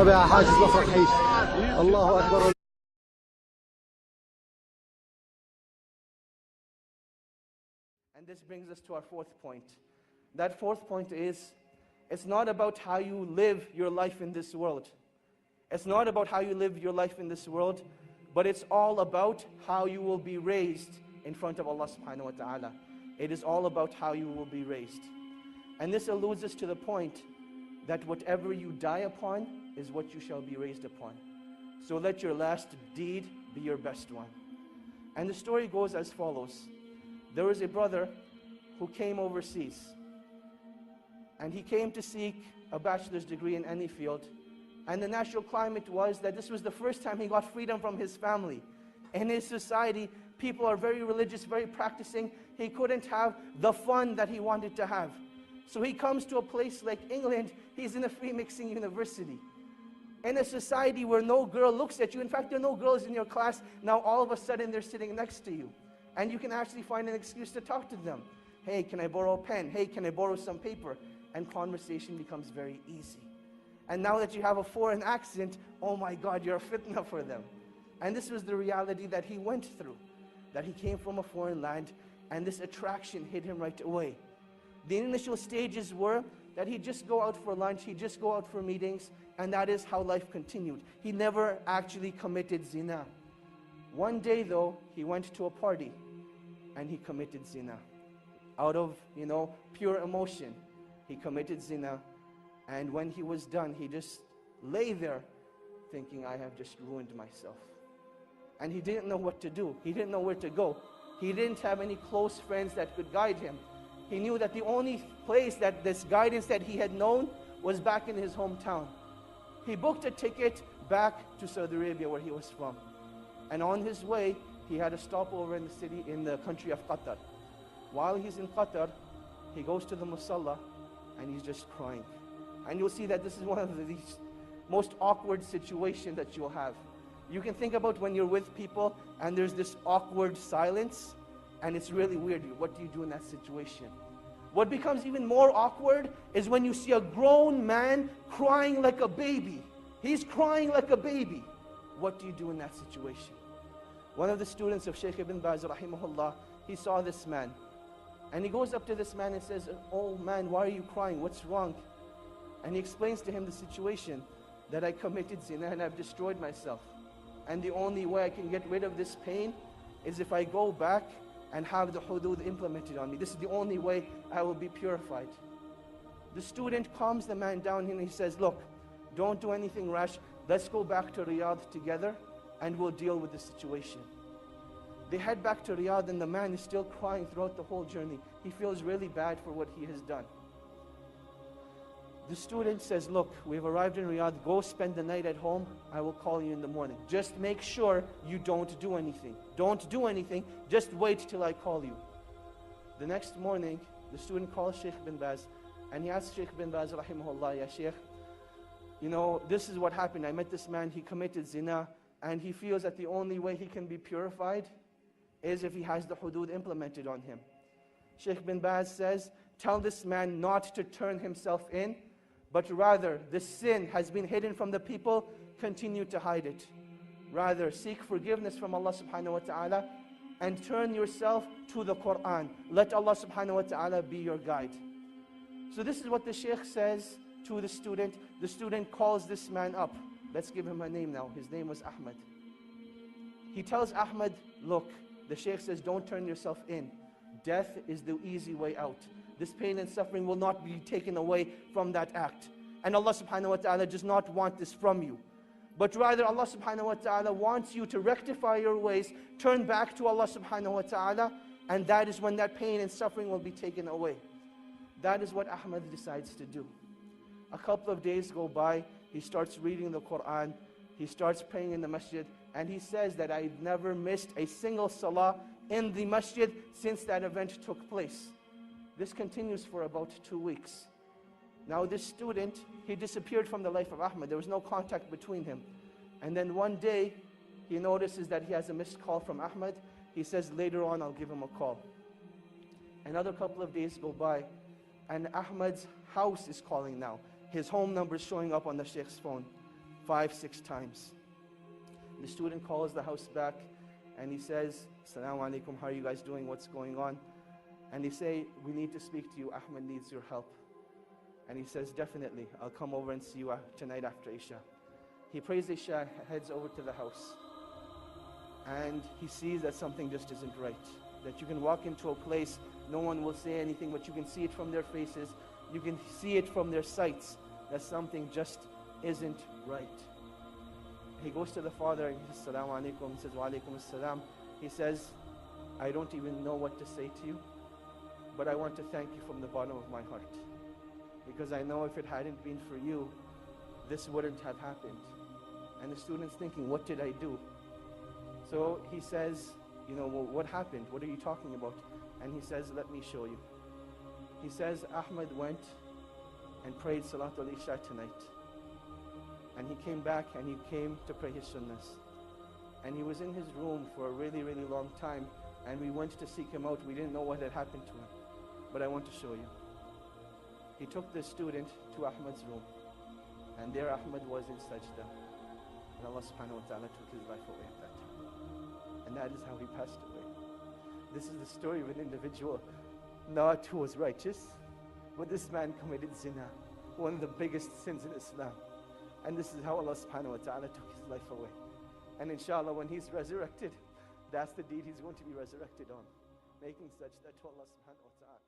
تابع حاجز مسرح حيش. الله أكبر. And this brings us to our fourth point. That fourth point is, it's not about how you live your life in this world. It's not about how you live your life in this world, but it's all about how you will be raised in front of Allah subhanahu wa ta'ala. It is all about how you will be raised. And this alludes us to the point that whatever you die upon is what you shall be raised upon. So let your last deed be your best one. And the story goes as follows. There was a brother who came overseas, and he came to seek a bachelor's degree in any field. And the natural climate was that this was the first time he got freedom from his family. In his society, people are very religious, very practicing. He couldn't have the fun that he wanted to have. So he comes to a place like England. He's in a free mixing university. In a society where no girl looks at you. In fact, there are no girls in your class. Now all of a sudden they're sitting next to you. And you can actually find an excuse to talk to them. Hey, can I borrow a pen? Hey, can I borrow some paper? And conversation becomes very easy. And now that you have a foreign accent, oh my God, you're a fitna for them. And this was the reality that he went through. That he came from a foreign land, and this attraction hit him right away. The initial stages were that he'd just go out for lunch, he'd just go out for meetings, and that is how life continued. He never actually committed zina. One day though, he went to a party, and he committed zina. Out of, pure emotion, he committed zina. And when he was done, he just lay there thinking, I have just ruined myself. And he didn't know what to do. He didn't know where to go. He didn't have any close friends that could guide him. He knew that the only place that this guidance that he had known was back in his hometown. He booked a ticket back to Saudi Arabia, where he was from. And on his way, he had a stopover in the country of Qatar. While he's in Qatar, he goes to the musalla and he's just crying. And you'll see that this is one of the most awkward situations that you'll have. You can think about when you're with people and there's this awkward silence, and it's really weird. What do you do in that situation? What becomes even more awkward is when you see a grown man crying like a baby. He's crying like a baby. What do you do in that situation? One of the students of Shaykh ibn Baz, rahimahullah, he saw this man. And he goes up to this man and says, oh man, why are you crying? What's wrong? And he explains to him the situation, that I committed zina and I've destroyed myself. And the only way I can get rid of this pain is if I go back and have the hudud implemented on me. This is the only way I will be purified. The student calms the man down and he says, look, don't do anything rash. Let's go back to Riyadh together and we'll deal with the situation. They head back to Riyadh and the man is still crying throughout the whole journey. He feels really bad for what he has done. The student says, look, we've arrived in Riyadh, go spend the night at home, I will call you in the morning. Just make sure you don't do anything. Don't do anything, just wait till I call you. The next morning, the student calls Shaykh bin Baz, and he asks Shaykh bin Baz, rahimahullah, ya Shaykh, this is what happened. I met this man, he committed zina, and he feels that the only way he can be purified is if he has the hudud implemented on him. Shaykh bin Baz says, tell this man not to turn himself in, but rather, the sin has been hidden from the people, continue to hide it. Rather, seek forgiveness from Allah subhanahu wa ta'ala and turn yourself to the Quran. Let Allah subhanahu wa ta'ala be your guide. So this is what the Shaykh says to the student. The student calls this man up. Let's give him a name now. His name was Ahmad. He tells Ahmad, look, the Shaykh says, don't turn yourself in. Death is the easy way out. This pain and suffering will not be taken away from that act. And Allah subhanahu wa ta'ala does not want this from you. But rather Allah subhanahu wa ta'ala wants you to rectify your ways, turn back to Allah subhanahu wa ta'ala, and that is when that pain and suffering will be taken away. That is what Ahmad decides to do. A couple of days go by, he starts reading the Quran, he starts praying in the masjid, and he says that I've never missed a single salah in the masjid since that event took place. This continues for about 2 weeks. Now this student, he disappeared from the life of Ahmad. There was no contact between him. And then one day, he notices that he has a missed call from Ahmad. He says, later on, I'll give him a call. Another couple of days go by, and Ahmad's house is calling now. His home number is showing up on the Shaykh's phone. 5, 6 times. The student calls the house back and he says, Assalamu alaikum, how are you guys doing? What's going on? And they say, we need to speak to you. Ahmed needs your help. And he says, definitely, I'll come over and see you tonight after Isha. He prays Isha, heads over to the house. And he sees that something just isn't right. That you can walk into a place, no one will say anything, but you can see it from their faces. You can see it from their sights that something just isn't right. He goes to the father and he says, Assalamu alaikum. He says, Wa alaikum assalam. He says, I don't even know what to say to you, but I want to thank you from the bottom of my heart. Because I know if it hadn't been for you, this wouldn't have happened. And the student's thinking, what did I do? So he says, well, what happened? What are you talking about? And he says, let me show you. He says, Ahmed went and prayed Salatul Isha tonight. And he came back and he came to pray his sunnahs. And he was in his room for a really, really long time. And we went to seek him out. We didn't know what had happened to him. But I want to show you. He took the student to Ahmed's room. And there Ahmed was in sajda. And Allah subhanahu wa ta'ala took his life away at that time. And that is how he passed away. This is the story of an individual, not who was righteous, but this man committed zina, one of the biggest sins in Islam. And this is how Allah subhanahu wa ta'ala took his life away. And inshallah, when he's resurrected, that's the deed he's going to be resurrected on, making sajda to Allah subhanahu wa ta'ala.